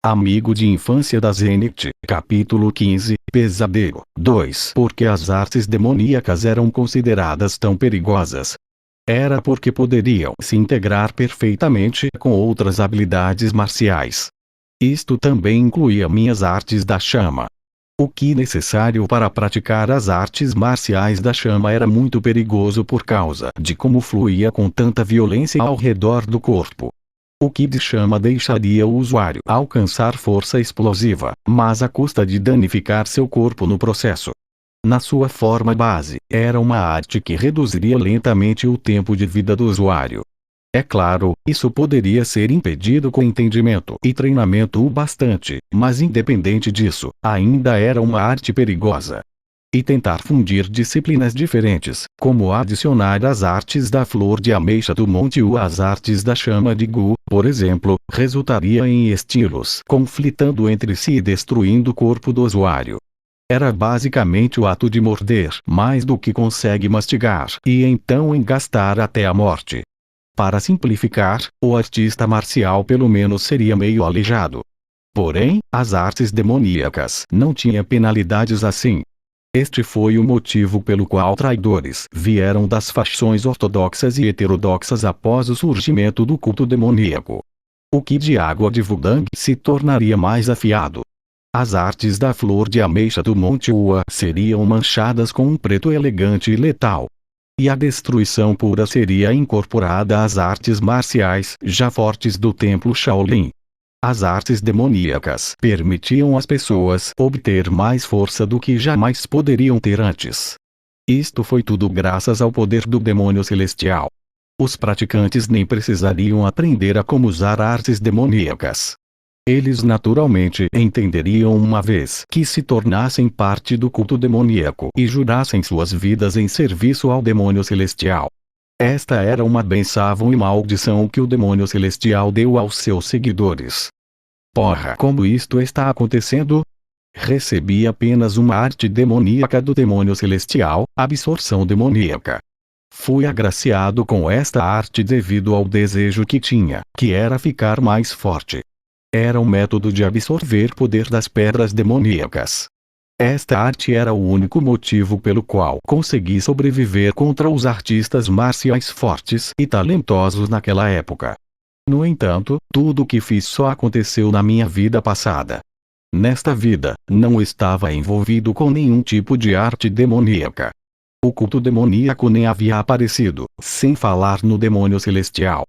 Amigo de infância da Zenith, capítulo 15, Pesadelo 2. Por que as artes demoníacas eram consideradas tão perigosas? Era porque poderiam se integrar perfeitamente com outras habilidades marciais. Isto também incluía minhas artes da chama. O que necessário para praticar as artes marciais da chama era muito perigoso por causa de como fluía com tanta violência ao redor do corpo. O ki de chama deixaria o usuário alcançar força explosiva, mas à custa de danificar seu corpo no processo. Na sua forma base, era uma arte que reduziria lentamente o tempo de vida do usuário. É claro, isso poderia ser impedido com entendimento e treinamento o bastante, mas independente disso, ainda era uma arte perigosa. E tentar fundir disciplinas diferentes, como adicionar as artes da flor de ameixa do monte ou as artes da chama de Gu, por exemplo, resultaria em estilos conflitando entre si e destruindo o corpo do usuário. Era basicamente o ato de morder mais do que consegue mastigar e então engastar até a morte. Para simplificar, o artista marcial pelo menos seria meio aleijado. Porém, as artes demoníacas não tinham penalidades assim. Este foi o motivo pelo qual traidores vieram das facções ortodoxas e heterodoxas após o surgimento do culto demoníaco. O ki de água de Wudang se tornaria mais afiado. As artes da flor de ameixa do Monte Ua seriam manchadas com um preto elegante e letal. E a destruição pura seria incorporada às artes marciais já fortes do templo Shaolin. As artes demoníacas permitiam às pessoas obter mais força do que jamais poderiam ter antes. Isto foi tudo graças ao poder do demônio celestial. Os praticantes nem precisariam aprender a como usar artes demoníacas. Eles naturalmente entenderiam uma vez que se tornassem parte do culto demoníaco e jurassem suas vidas em serviço ao demônio celestial. Esta era uma bênção e maldição que o demônio celestial deu aos seus seguidores. Porra, como isto está acontecendo? Recebi apenas uma arte demoníaca do demônio celestial, absorção demoníaca. Fui agraciado com esta arte devido ao desejo que tinha, que era ficar mais forte. Era um método de absorver poder das pedras demoníacas. Esta arte era o único motivo pelo qual consegui sobreviver contra os artistas marciais fortes e talentosos naquela época. No entanto, tudo o que fiz só aconteceu na minha vida passada. Nesta vida, não estava envolvido com nenhum tipo de arte demoníaca. O culto demoníaco nem havia aparecido, sem falar no demônio celestial.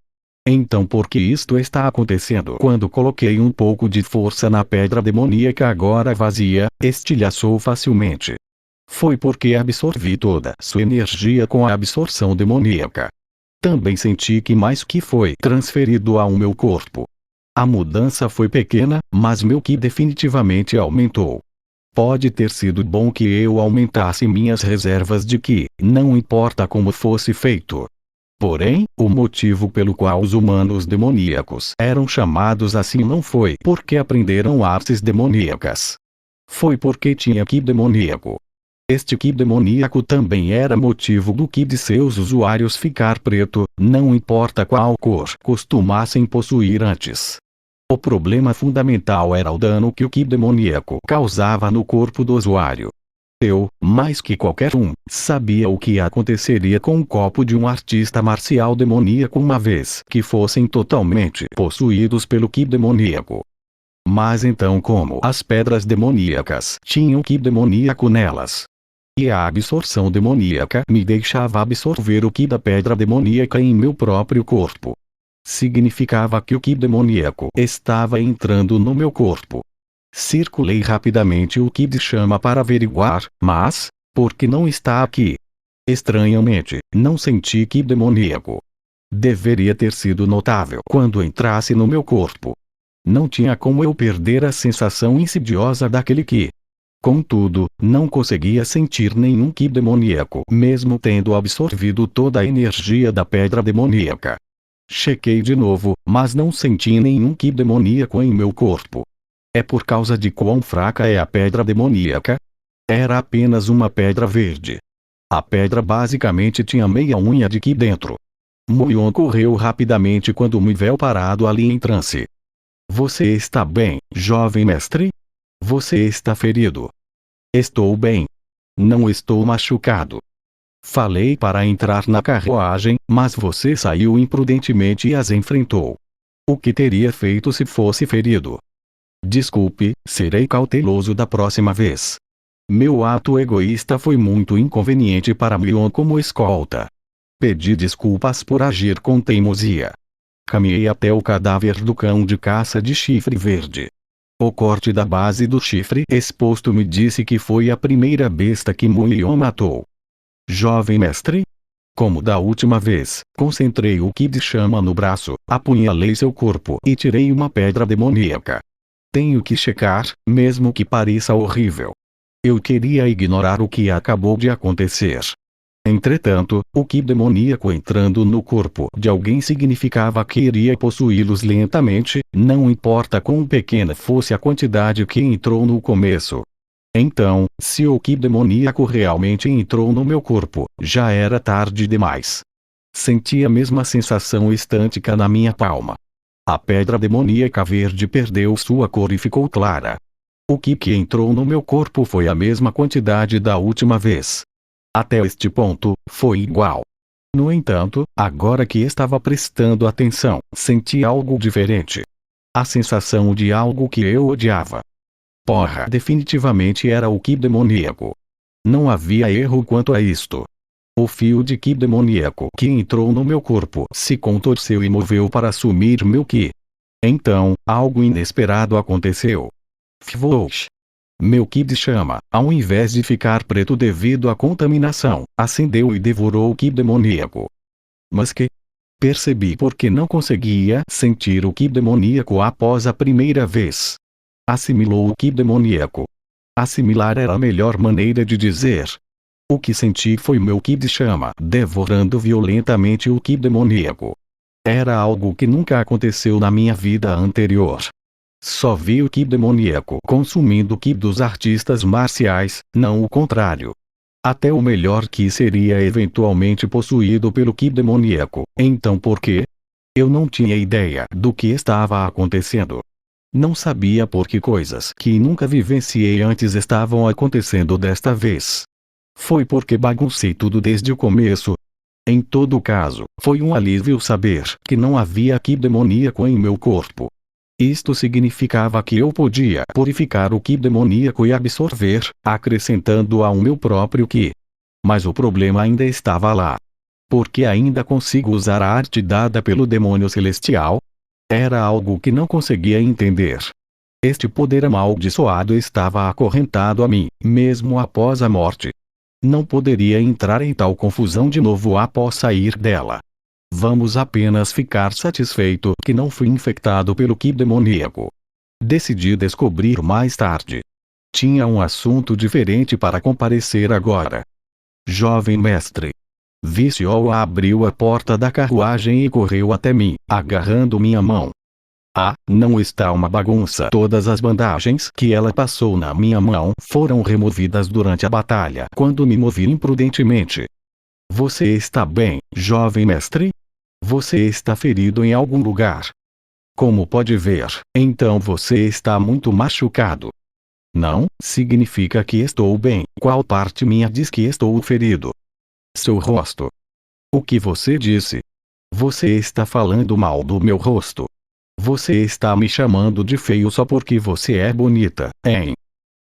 Então por que isto está acontecendo? Quando coloquei um pouco de força na pedra demoníaca agora vazia, estilhaçou facilmente. Foi porque absorvi toda sua energia com a absorção demoníaca. Também senti que mais que foi transferido ao meu corpo. A mudança foi pequena, mas meu ki definitivamente aumentou. Pode ter sido bom que eu aumentasse minhas reservas de ki, não importa como fosse feito. Porém, o motivo pelo qual os humanos demoníacos eram chamados assim não foi porque aprenderam artes demoníacas. Foi porque tinha ki demoníaco. Este ki demoníaco também era motivo do ki de seus usuários ficar preto, não importa qual cor costumassem possuir antes. O problema fundamental era o dano que o ki demoníaco causava no corpo do usuário. Eu, mais que qualquer um, sabia o que aconteceria com um copo de um artista marcial demoníaco uma vez que fossem totalmente possuídos pelo ki demoníaco. Mas então como as pedras demoníacas tinham ki demoníaco nelas? E a absorção demoníaca me deixava absorver o ki da pedra demoníaca em meu próprio corpo. Significava que o ki demoníaco estava entrando no meu corpo. Circulei rapidamente o ki de chama para averiguar, mas, por que não está aqui? Estranhamente, não senti ki demoníaco. Deveria ter sido notável quando entrasse no meu corpo. Não tinha como eu perder a sensação insidiosa daquele ki. Contudo, não conseguia sentir nenhum ki demoníaco mesmo tendo absorvido toda a energia da pedra demoníaca. Chequei de novo, mas não senti nenhum ki demoníaco em meu corpo. É por causa de quão fraca é a pedra demoníaca? Era apenas uma pedra verde. A pedra basicamente tinha meia unha de ki dentro. Muyon correu rapidamente quando me viu parado ali em transe. Você está bem, jovem mestre? Você está ferido? Estou bem. Não estou machucado. Falei para entrar na carruagem, mas você saiu imprudentemente e as enfrentou. O que teria feito se fosse ferido? Desculpe, serei cauteloso da próxima vez. Meu ato egoísta foi muito inconveniente para Mion como escolta. Pedi desculpas por agir com teimosia. Caminhei até o cadáver do cão de caça de chifre verde. O corte da base do chifre exposto me disse que foi a primeira besta que Mion matou. Jovem mestre? Como da última vez, concentrei o ki de chama no braço, apunhalei seu corpo e tirei uma pedra demoníaca. Tenho que checar, mesmo que pareça horrível. Eu queria ignorar o que acabou de acontecer. Entretanto, o ki demoníaco entrando no corpo de alguém significava que iria possuí-los lentamente, não importa quão pequena fosse a quantidade que entrou no começo. Então, se o ki demoníaco realmente entrou no meu corpo, já era tarde demais. Senti a mesma sensação estântica na minha palma. A pedra demoníaca verde perdeu sua cor e ficou clara. O ki que entrou no meu corpo foi a mesma quantidade da última vez. Até este ponto, foi igual. No entanto, agora que estava prestando atenção, senti algo diferente. A sensação de algo que eu odiava. Porra, definitivamente era o ki demoníaco. Não havia erro quanto a isto. O fio de ki demoníaco que entrou no meu corpo se contorceu e moveu para assumir meu ki. Então, algo inesperado aconteceu. Fvosh. Meu ki de chama, ao invés de ficar preto devido à contaminação, acendeu e devorou o ki demoníaco. Mas que? Percebi porque não conseguia sentir o ki demoníaco após a primeira vez. Assimilou o ki demoníaco. Assimilar era a melhor maneira de dizer. O que senti foi meu ki de chama devorando violentamente o ki demoníaco. Era algo que nunca aconteceu na minha vida anterior. Só vi o ki demoníaco consumindo o ki dos artistas marciais, não o contrário. Até o melhor ki seria eventualmente possuído pelo ki demoníaco, então por quê? Eu não tinha ideia do que estava acontecendo. Não sabia por que coisas que nunca vivenciei antes estavam acontecendo desta vez. Foi porque baguncei tudo desde o começo. Em todo caso, foi um alívio saber que não havia ki demoníaco em meu corpo. Isto significava que eu podia purificar o ki demoníaco e absorver, acrescentando ao meu próprio ki. Mas o problema ainda estava lá. Porque ainda consigo usar a arte dada pelo demônio celestial? Era algo que não conseguia entender. Este poder amaldiçoado estava acorrentado a mim, mesmo após a morte. Não poderia entrar em tal confusão de novo após sair dela. Vamos apenas ficar satisfeito que não fui infectado pelo ki demoníaco. Decidi descobrir mais tarde. Tinha um assunto diferente para comparecer agora. Jovem mestre. Viciol abriu a porta da carruagem e correu até mim, agarrando minha mão. Ah, não está uma bagunça. Todas as bandagens que ela passou na minha mão foram removidas durante a batalha quando me movi imprudentemente. Você está bem, jovem mestre? Você está ferido em algum lugar? Como pode ver, então você está muito machucado. Não, significa que estou bem. Qual parte minha diz que estou ferido? Seu rosto. O que você disse? Você está falando mal do meu rosto. Você está me chamando de feio só porque você é bonita, hein?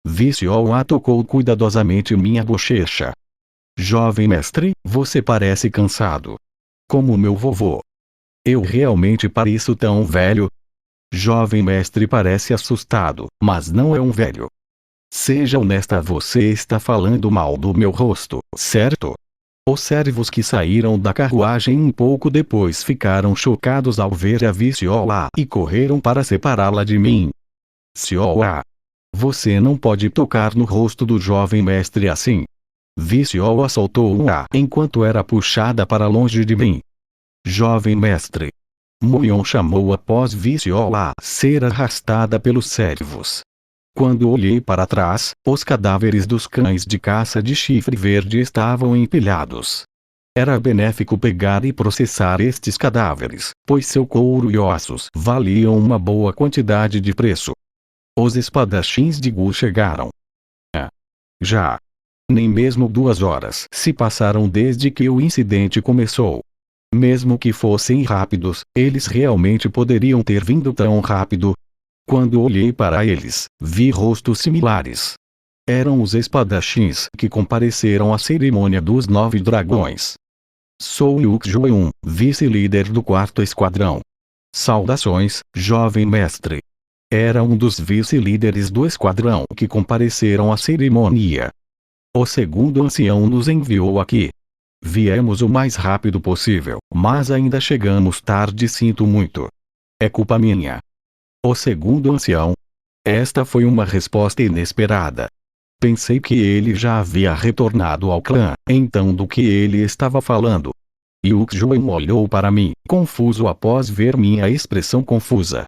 Viciol tocou cuidadosamente minha bochecha. Jovem mestre, você parece cansado. Como meu vovô. Eu realmente pareço tão velho? Jovem mestre parece assustado, mas não é um velho. Seja honesta, você está falando mal do meu rosto, certo? Os servos que saíram da carruagem um pouco depois ficaram chocados ao ver a Viciola e correram para separá-la de mim. Viciola! Você não pode tocar no rosto do jovem mestre assim. Viciola soltou um A enquanto era puxada para longe de mim. Jovem mestre. Muion chamou após Viciola ser arrastada pelos servos. Quando olhei para trás, os cadáveres dos cães de caça de chifre verde estavam empilhados. Era benéfico pegar e processar estes cadáveres, pois seu couro e ossos valiam uma boa quantidade de preço. Os espadachins de Gu chegaram. Já. Nem mesmo 2 horas se passaram desde que o incidente começou. Mesmo que fossem rápidos, eles realmente poderiam ter vindo tão rápido? Quando olhei para eles, vi rostos similares. Eram os espadachins que compareceram à cerimônia dos 9 dragões. Sou Yu Joeun, vice-líder do 4º esquadrão. Saudações, jovem mestre. Era um dos vice-líderes do esquadrão que compareceram à cerimônia. O segundo ancião nos enviou aqui. Viemos o mais rápido possível, mas ainda chegamos tarde, sinto muito. É culpa minha. O segundo ancião. Esta foi uma resposta inesperada. Pensei que ele já havia retornado ao clã, então do que ele estava falando? Yu Joeun olhou para mim, confuso após ver minha expressão confusa.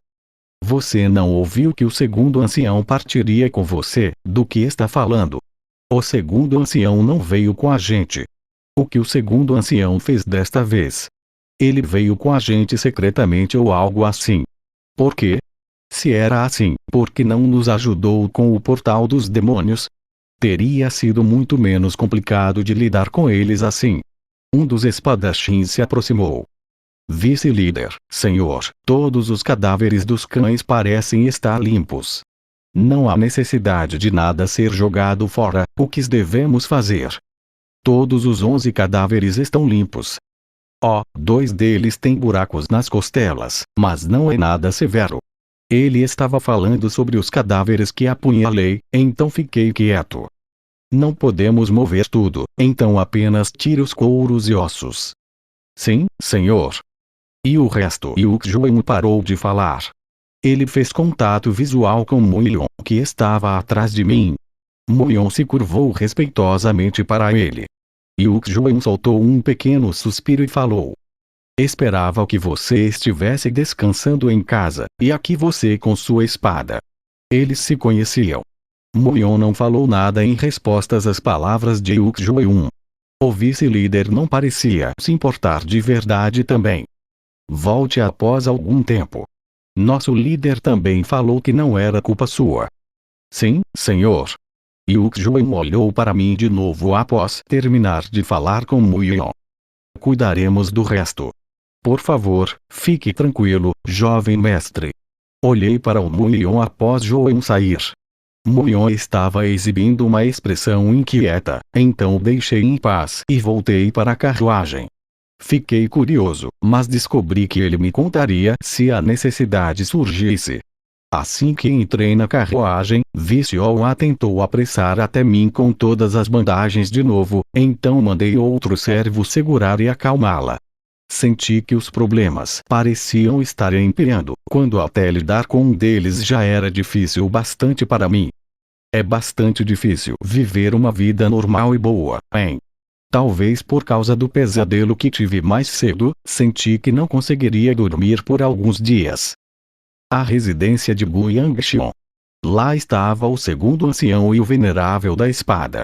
Você não ouviu que o segundo ancião partiria com você? Do que está falando? O segundo ancião não veio com a gente. O que o segundo ancião fez desta vez? Ele veio com a gente secretamente ou algo assim. Por quê? Se era assim, por que não nos ajudou com o portal dos demônios? Teria sido muito menos complicado de lidar com eles assim. Um dos espadachins se aproximou. Vice-líder, senhor, todos os cadáveres dos cães parecem estar limpos. Não há necessidade de nada ser jogado fora. O que devemos fazer? Todos os 11 cadáveres estão limpos. 2 deles têm buracos nas costelas, mas não é nada severo. Ele estava falando sobre os cadáveres que apunhalei, então fiquei quieto. Não podemos mover tudo, então apenas tire os couros e ossos. Sim, senhor. E o resto? Yu Joeun parou de falar. Ele fez contato visual com Muion, que estava atrás de mim. Muion se curvou respeitosamente para ele. Yu Joeun soltou um pequeno suspiro e falou. Esperava que você estivesse descansando em casa, e aqui você com sua espada. Eles se conheciam. Muion não falou nada em respostas às palavras de Yu Joeun. O vice-líder não parecia se importar de verdade também. Volte após algum tempo. Nosso líder também falou que não era culpa sua. Sim, senhor. Yu Joeun olhou para mim de novo após terminar de falar com Muion. Cuidaremos do resto. Por favor, fique tranquilo, jovem mestre. Olhei para o Muion após Joeun sair. Muion estava exibindo uma expressão inquieta, então o deixei em paz e voltei para a carruagem. Fiquei curioso, mas descobri que ele me contaria se a necessidade surgisse. Assim que entrei na carruagem, Visioa tentou apressar até mim com todas as bandagens de novo, então mandei outro servo segurar e acalmá-la. Senti que os problemas pareciam estar empeorando, quando até lidar com um deles já era difícil bastante para mim. É bastante difícil viver uma vida normal e boa, hein? Talvez por causa do pesadelo que tive mais cedo, senti que não conseguiria dormir por alguns dias. A residência de Gu Yangxion. Lá estava o segundo ancião e o venerável da espada.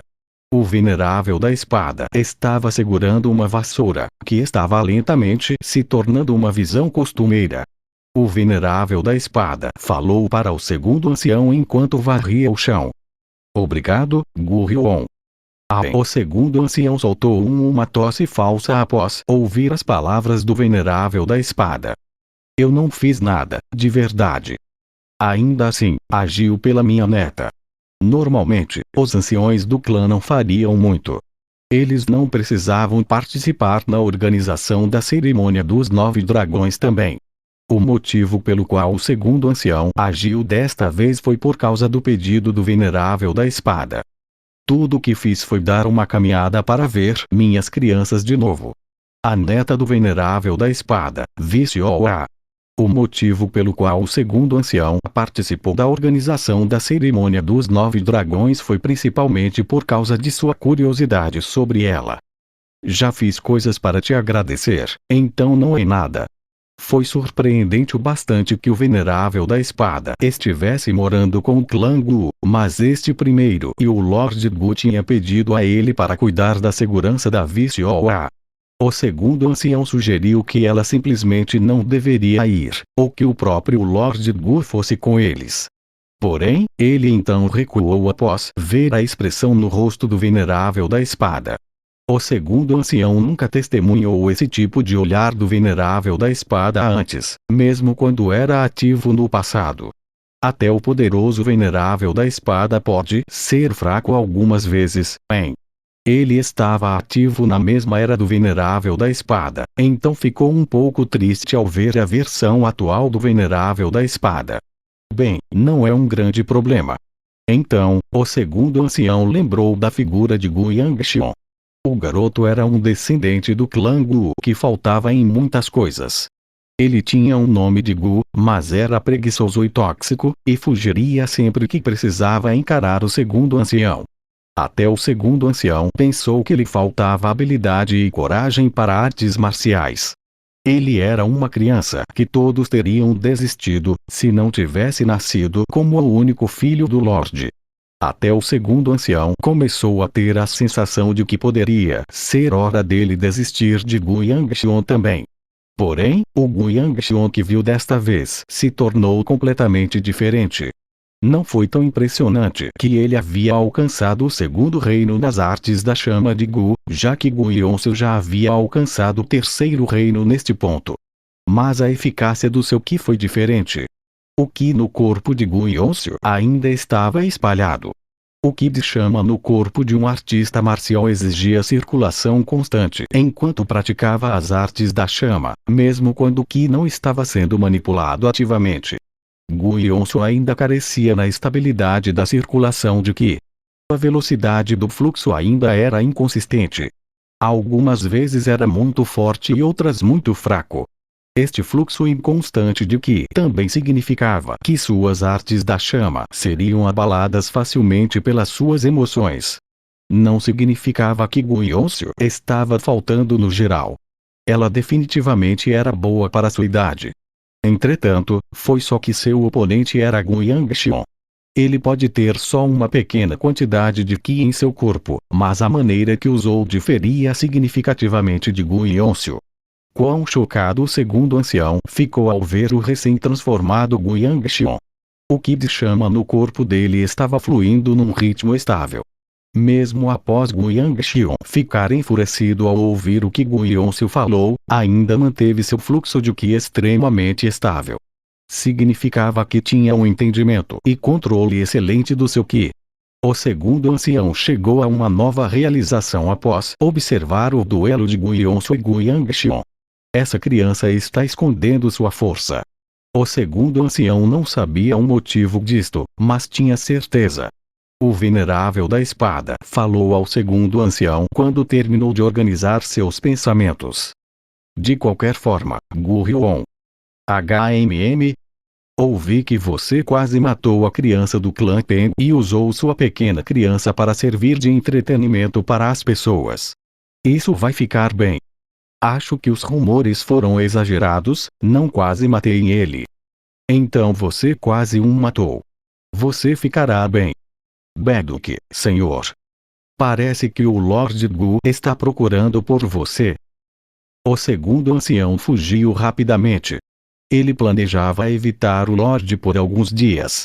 O venerável da espada estava segurando uma vassoura, que estava lentamente se tornando uma visão costumeira. O venerável da espada falou para o segundo ancião enquanto varria o chão. Obrigado, Gu Hyun. O segundo ancião soltou uma tosse falsa após ouvir as palavras do venerável da espada. Eu não fiz nada, de verdade. Ainda assim, agiu pela minha neta. Normalmente, os anciões do clã não fariam muito. Eles não precisavam participar na organização da cerimônia dos 9 dragões também. O motivo pelo qual o segundo ancião agiu desta vez foi por causa do pedido do venerável da espada. Tudo o que fiz foi dar uma caminhada para ver minhas crianças de novo. A neta do venerável da espada, Visioa. O motivo pelo qual o segundo ancião participou da organização da cerimônia dos 9 dragões foi principalmente por causa de sua curiosidade sobre ela. Já fiz coisas para te agradecer, então não é nada. Foi surpreendente o bastante que o venerável da espada estivesse morando com o clã Gu, mas este primeiro e o Lord Gu tinha pedido a ele para cuidar da segurança da Visioa. O segundo ancião sugeriu que ela simplesmente não deveria ir, ou que o próprio Lord Gu fosse com eles. Porém, ele então recuou após ver a expressão no rosto do venerável da espada. O segundo ancião nunca testemunhou esse tipo de olhar do venerável da espada antes, mesmo quando era ativo no passado. Até o poderoso venerável da espada pode ser fraco algumas vezes, ele estava ativo na mesma era do venerável da espada, então ficou um pouco triste ao ver a versão atual do venerável da espada. Bem, não é um grande problema. Então, o segundo ancião lembrou da figura de Gu Yangxion. O garoto era um descendente do clã Gu que faltava em muitas coisas. Ele tinha um nome de Gu, mas era preguiçoso e tóxico, e fugiria sempre que precisava encarar o segundo ancião. Até o segundo ancião pensou que lhe faltava habilidade e coragem para artes marciais. Ele era uma criança que todos teriam desistido, se não tivesse nascido como o único filho do Lorde. Até o segundo ancião começou a ter a sensação de que poderia ser hora dele desistir de Gu Yangxion também. Porém, o Gu Yangxion que viu desta vez se tornou completamente diferente. Não foi tão impressionante que ele havia alcançado o segundo reino nas artes da chama de Gu, já que Gu Yonsu já havia alcançado o terceiro reino neste ponto. Mas a eficácia do seu Ki foi diferente. O Ki no corpo de Gu Yonsu ainda estava espalhado. O Ki de chama no corpo de um artista marcial exigia circulação constante enquanto praticava as artes da chama, mesmo quando o Ki não estava sendo manipulado ativamente. Gu Yonsu ainda carecia na estabilidade da circulação de Qi. A velocidade do fluxo ainda era inconsistente. Algumas vezes era muito forte e outras muito fraco. Este fluxo inconstante de Qi também significava que suas artes da chama seriam abaladas facilmente pelas suas emoções. Não significava que Gu Yonsu estava faltando no geral. Ela definitivamente era boa para sua idade. Entretanto, foi só que seu oponente era Gu Yangxion. Ele pode ter só uma pequena quantidade de Qi em seu corpo, mas a maneira que usou diferia significativamente de Gu Yonsu. Quão chocado o segundo ancião ficou ao ver o recém-transformado Gu Yangxion. O Qi de chama no corpo dele estava fluindo num ritmo estável. Mesmo após Gu Yangxion ficar enfurecido ao ouvir o que Gu Yonsu falou, ainda manteve seu fluxo de Qi extremamente estável. Significava que tinha um entendimento e controle excelente do seu Qi. O segundo ancião chegou a uma nova realização após observar o duelo de Gu Yonsu e Gu Yangxion. Essa criança está escondendo sua força. O segundo ancião não sabia o motivo disto, mas tinha certeza. O venerável da espada falou ao segundo ancião quando terminou de organizar seus pensamentos. De qualquer forma, Gu Hyuon. Ouvi que você quase matou a criança do clã Peng e usou sua pequena criança para servir de entretenimento para as pessoas. Isso vai ficar bem. Acho que os rumores foram exagerados, não quase matei ele. Então você quase o matou. Você ficará bem. Beduk, senhor. Parece que o Lord Gu está procurando por você. O segundo ancião fugiu rapidamente. Ele planejava evitar o Lorde por alguns dias.